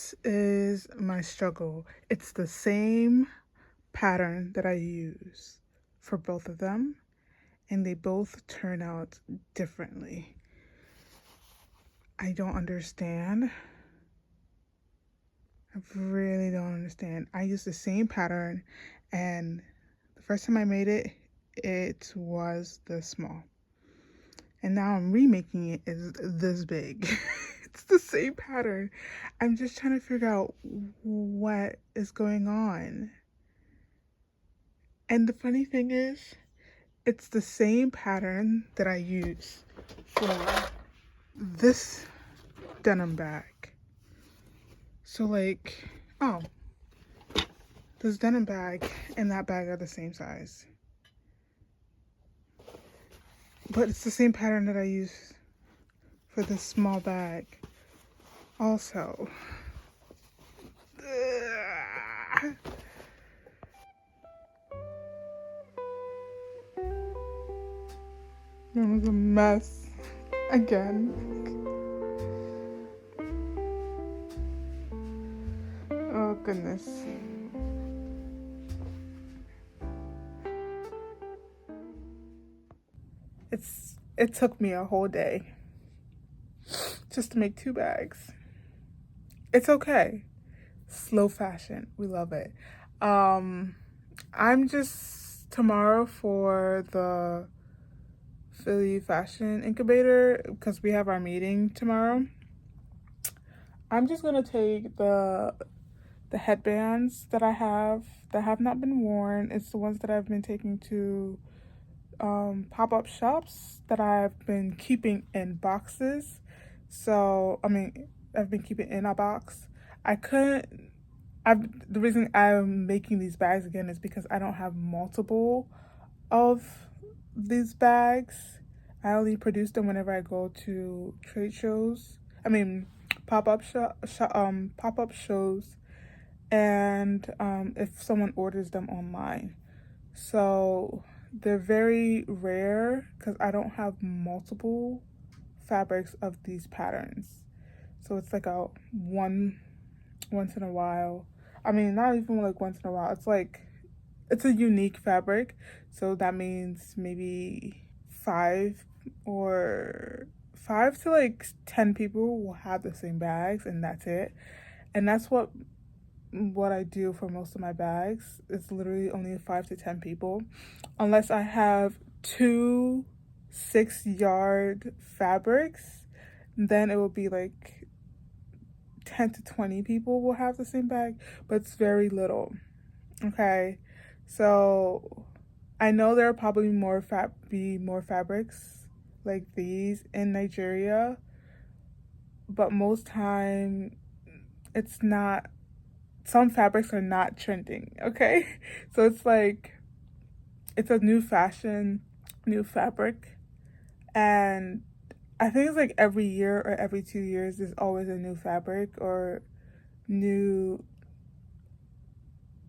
This is my struggle. It's the same pattern that I use for both of them, and they both turn out differently. I don't understand. I really don't understand. I use the same pattern, and the first time I made it, it was this small. And now I'm remaking it is this big. It's the same pattern. I'm just trying to figure out what is going on. And the funny thing is, it's the same pattern that I use for this denim bag. So like, oh, this denim bag and that bag are the same size. But it's the same pattern that I use for this small bag also. It was a mess again. Oh goodness. It took me a whole day just to make 2 bags. It's okay. Slow fashion. We love it. I'm just tomorrow for the Philly Fashion Incubator because we have our meeting tomorrow. I'm just gonna take the headbands that I have that have not been worn. It's the ones that I've been taking to pop-up shops that I've been keeping in boxes. So I've been keeping in a box. The reason I'm making these bags again is because I don't have multiple of these bags. I only produce them whenever I go to trade shows. Pop-up shows, and if someone orders them online. So they're very rare because I don't have multiple fabrics of these patterns. So it's like a once in a while. Not even like once in a while. It's a unique fabric. So that means maybe 5 to like 10 people will have the same bags, and that's it. And that's what I do for most of my bags. It's literally only 5 to 10 people, unless I have 2 6-yard fabrics, then it will be like 10 to 20 people will have the same bag, but it's very little. Okay, so I know there are probably more fabrics like these in Nigeria, but most time it's not. Some fabrics are not trending, okay? So it's a new fashion, new fabric, and I think it's like every year or every 2 years there's always a new fabric or new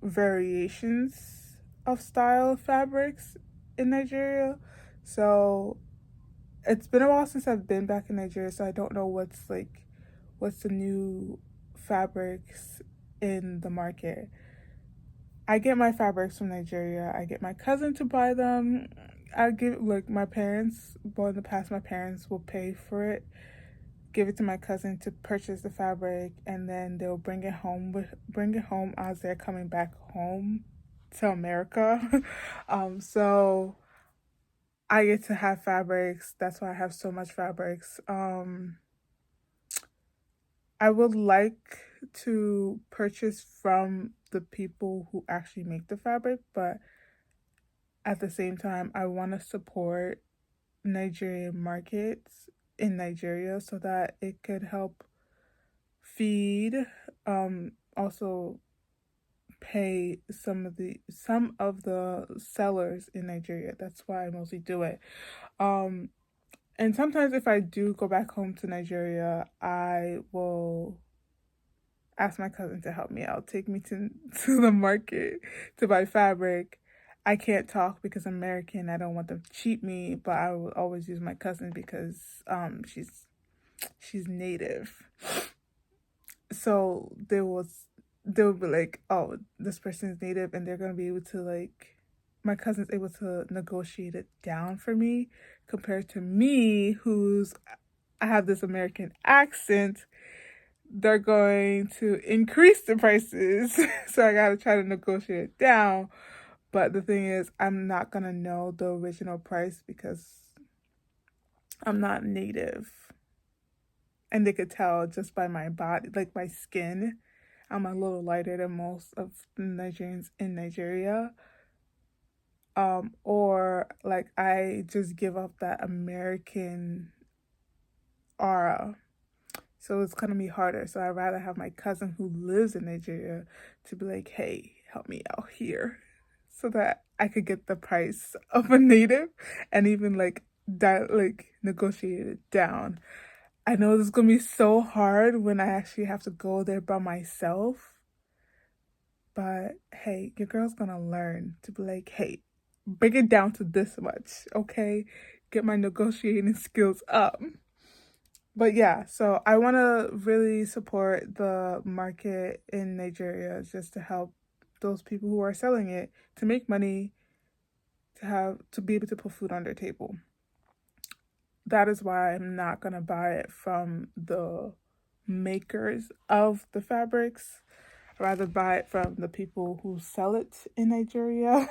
variations of style fabrics in Nigeria. So it's been a while since I've been back in Nigeria, so I don't know what's the new fabrics in the market. I get my fabrics from Nigeria. I get my cousin to buy them. I give like my parents, well in the past my parents will pay for it, give it to my cousin to purchase the fabric, and then they'll bring it home as they're coming back home to America. So I get to have fabrics. That's why I have so much fabrics. I would like to purchase from the people who actually make the fabric, but at the same time, I want to support Nigerian markets in Nigeria so that it could help feed, also pay some of the sellers in Nigeria. That's why I mostly do it. And sometimes if I do go back home to Nigeria, I will ask my cousin to help me out, take me to the market to buy fabric. I can't talk because I'm American. I don't want them to cheat me, but I will always use my cousin because she's native. So they would be like, oh, this person is native, and they're gonna be able to like, my cousin's able to negotiate it down for me compared to me, who's I have this American accent. They're going to increase the prices, so I gotta try to negotiate it down. But the thing is, I'm not gonna know the original price because I'm not native, and they could tell just by my body, like my skin. I'm a little lighter than most of the Nigerians in Nigeria. Or like I just give off that American aura. So it's gonna be harder. So I'd rather have my cousin who lives in Nigeria to be like, hey, help me out here. So that I could get the price of a native and even like like negotiate it down. I know this is gonna be so hard when I actually have to go there by myself. But hey, your girl's gonna learn to be like, hey, bring it down to this much, okay? Get my negotiating skills up. But yeah, so I want to really support the market in Nigeria just to help those people who are selling it to make money, to be able to put food on their table. That is why I'm not going to buy it from the makers of the fabrics. I'd rather buy it from the people who sell it in Nigeria.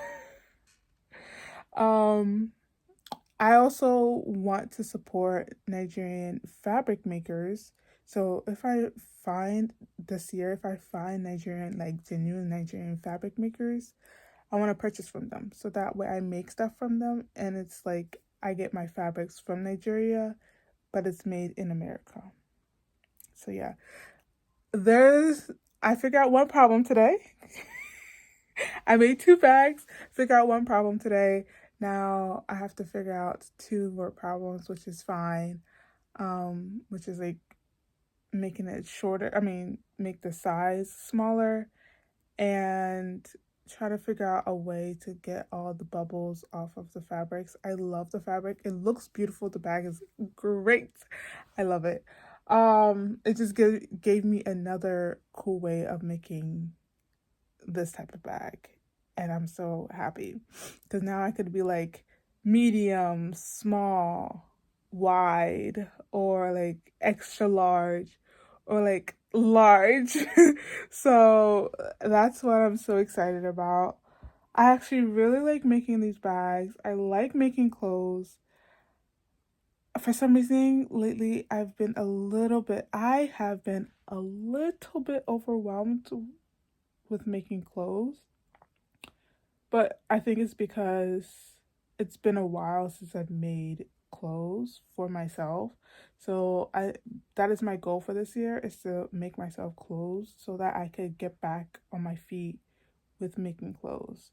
um I also want to support Nigerian fabric makers. So if I find this year, if I find Nigerian, like genuine Nigerian fabric makers, I want to purchase from them. So that way I make stuff from them and it's like I get my fabrics from Nigeria, but it's made in America. So yeah, I figured out one problem today. I made 2 bags, figure out one problem today. Now I have to figure out 2 more problems, which is fine. Which is like making it shorter. I mean, make the size smaller and try to figure out a way to get all the bubbles off of the fabrics. I love the fabric. It looks beautiful. The bag is great. I love it. It just gave me another cool way of making this type of bag. And I'm so happy because now I could be like medium, small, wide, or like extra large, or like large. So that's what I'm so excited about. I actually really like making these bags. I like making clothes. For some reason, lately, I have been a little bit overwhelmed with making clothes. But I think it's because it's been a while since I've made clothes for myself. So that is my goal for this year, is to make myself clothes so that I could get back on my feet with making clothes.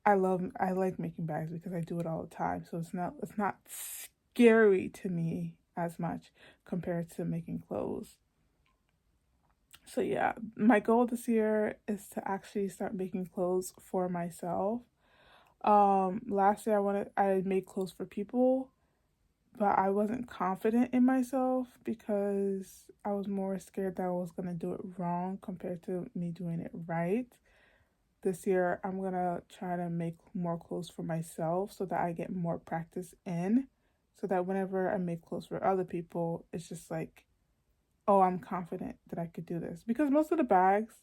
I like making bags because I do it all the time. So it's not scary to me as much compared to making clothes. So yeah, my goal this year is to actually start making clothes for myself. Last year I made clothes for people, but I wasn't confident in myself because I was more scared that I was gonna do it wrong compared to me doing it right. This year I'm gonna try to make more clothes for myself so that I get more practice in, so that whenever I make clothes for other people, it's just like, oh, I'm confident that I could do this. Because most of the bags,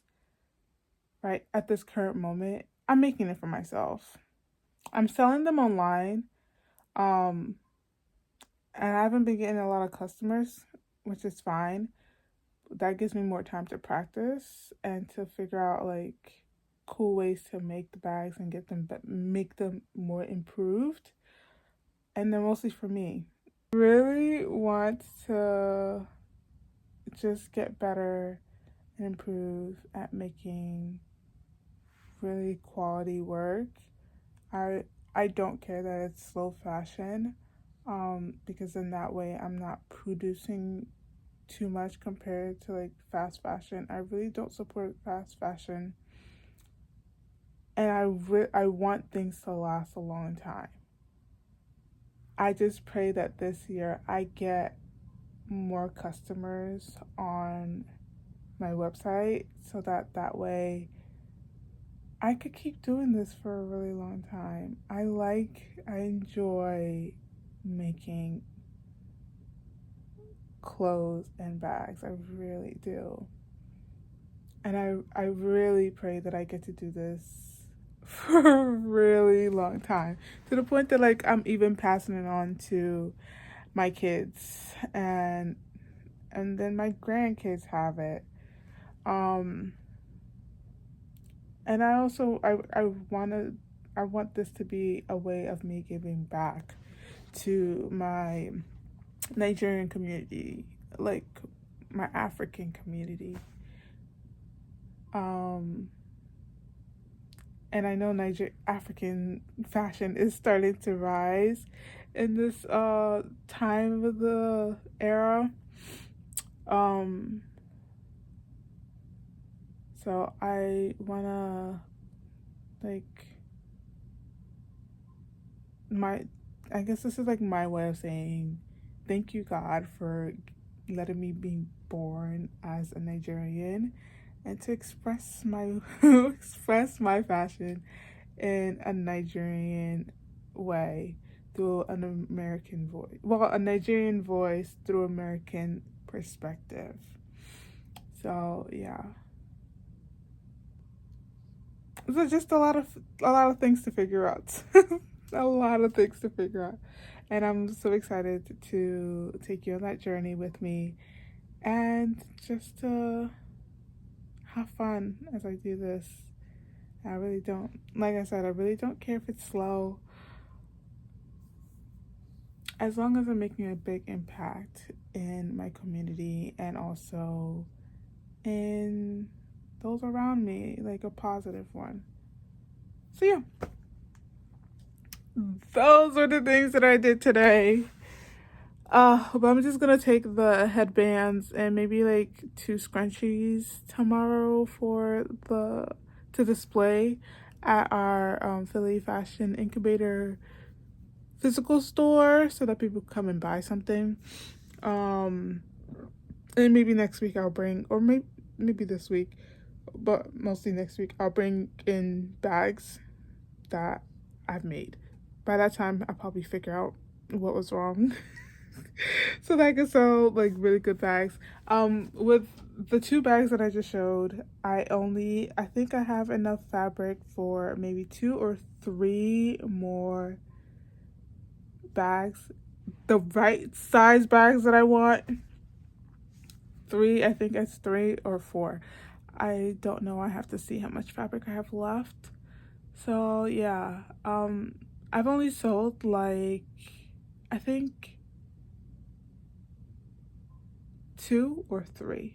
right, at this current moment, I'm making it for myself. I'm selling them online. Um, and I haven't been getting a lot of customers, which is fine. That gives me more time to practice and to figure out like cool ways to make the bags and make them more improved. And then mostly for me. I really want to just get better and improve at making really quality work. I I don't care that it's slow fashion, because in that way I'm not producing too much compared to like fast fashion. I really don't support fast fashion, and I want things to last a long time. I just pray that this year I get more customers on my website so that way I could keep doing this for a really long time. I enjoy making clothes and bags. I really do. And I really pray that I get to do this for a really long time, to the point that like I'm even passing it on to my kids, and then my grandkids have it. And I also I want this to be a way of me giving back to my Nigerian community, like my African community. And I know African fashion is starting to rise in this time of the era. So I wanna like I guess this is like my way of saying thank you, God, for letting me be born as a Nigerian and to express my express my fashion in a Nigerian way through an American voice. Well, a Nigerian voice through American perspective. So yeah. There's just a lot of things to figure out. A lot of things to figure out. And I'm so excited to take you on that journey with me and just to have fun as I do this. I really don't, like I said, I really don't care if it's slow. As long as I'm making a big impact in my community and also in those around me, like a positive one. So yeah, those are the things that I did today. But I'm just gonna take the headbands and maybe like 2 scrunchies tomorrow to display at our Philly Fashion Incubator physical store so that people come and buy something. And maybe next week I'll bring, or maybe this week, but mostly next week, I'll bring in bags that I've made. By that time, I'll probably figure out what was wrong. So that I can sell like really good bags. With the 2 bags that I just showed, I think I have enough fabric for maybe 2 or 3 more bags, the right size bags that I want. 3, I think it's 3 or 4. I don't know. I have to see how much fabric I have left. So yeah, I've only sold like, I think 2 or 3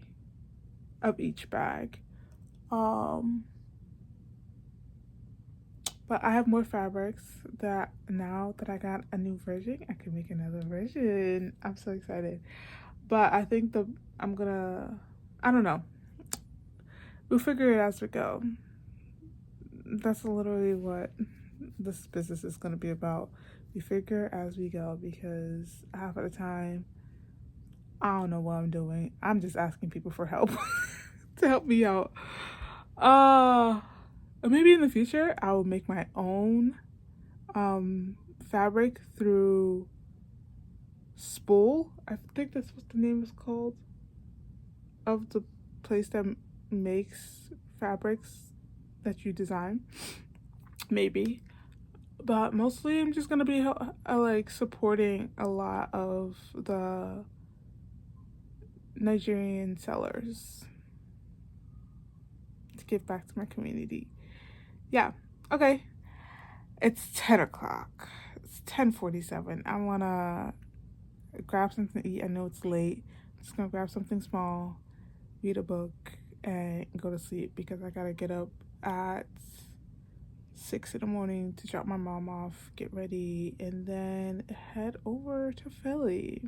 of each bag. But I have more fabrics that now that I got a new version, I can make another version. I'm so excited. But I think I don't know. We'll figure it as we go. That's literally what this business is going to be about. We figure as we go, because half of the time, I don't know what I'm doing. I'm just asking people for help to help me out. Maybe in the future, I will make my own fabric through Spool. I think that's what the name is called, of the place that makes fabrics that you design. Maybe. But mostly I'm just gonna be like supporting a lot of the Nigerian sellers to give back to my community. Yeah, okay. It's 10 o'clock. It's 10:47. I wanna grab something to eat. I know it's late. I'm just gonna grab something small, read a book, and go to sleep because I gotta get up at 6 in the morning to drop my mom off, get ready, and then head over to Philly.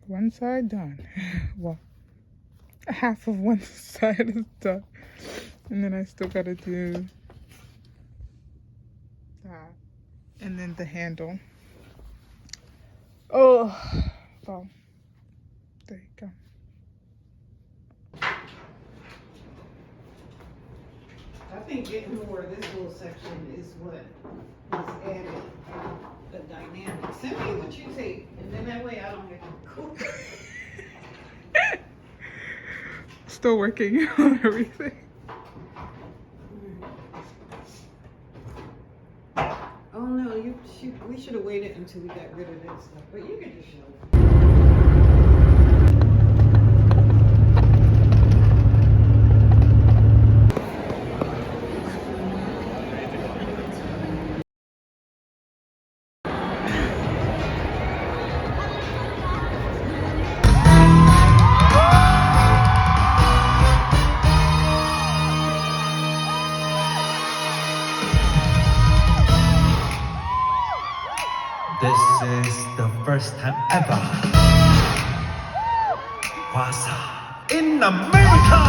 One side done. Well, half of one side is done. And then I still gotta do that. And then the handle. Oh, well, there you go. I think getting more of this little section is what is added the dynamic. Send me what you take, and then that way I don't have to cook. Still working on everything. Oh no, we should have waited until we got rid of that stuff, but you can just show it. This is the first time ever. Waza in America.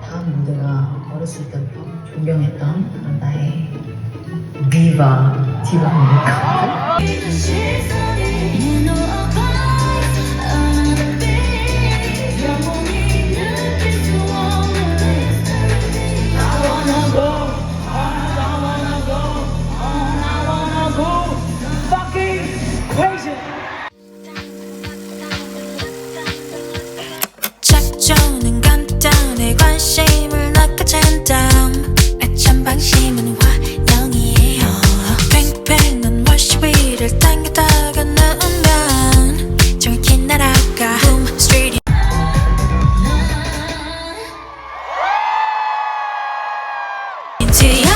다음 무대가 어렸을 때부터 존경했던 그런 나의 디바입니다. 작전은 간단해 관심을 낚아챈 다음 애찬 방심은 환영이에요. 팽팽한 워시 위를 당겼다가 누우면 정확히 날아가 붐 스트리트 인지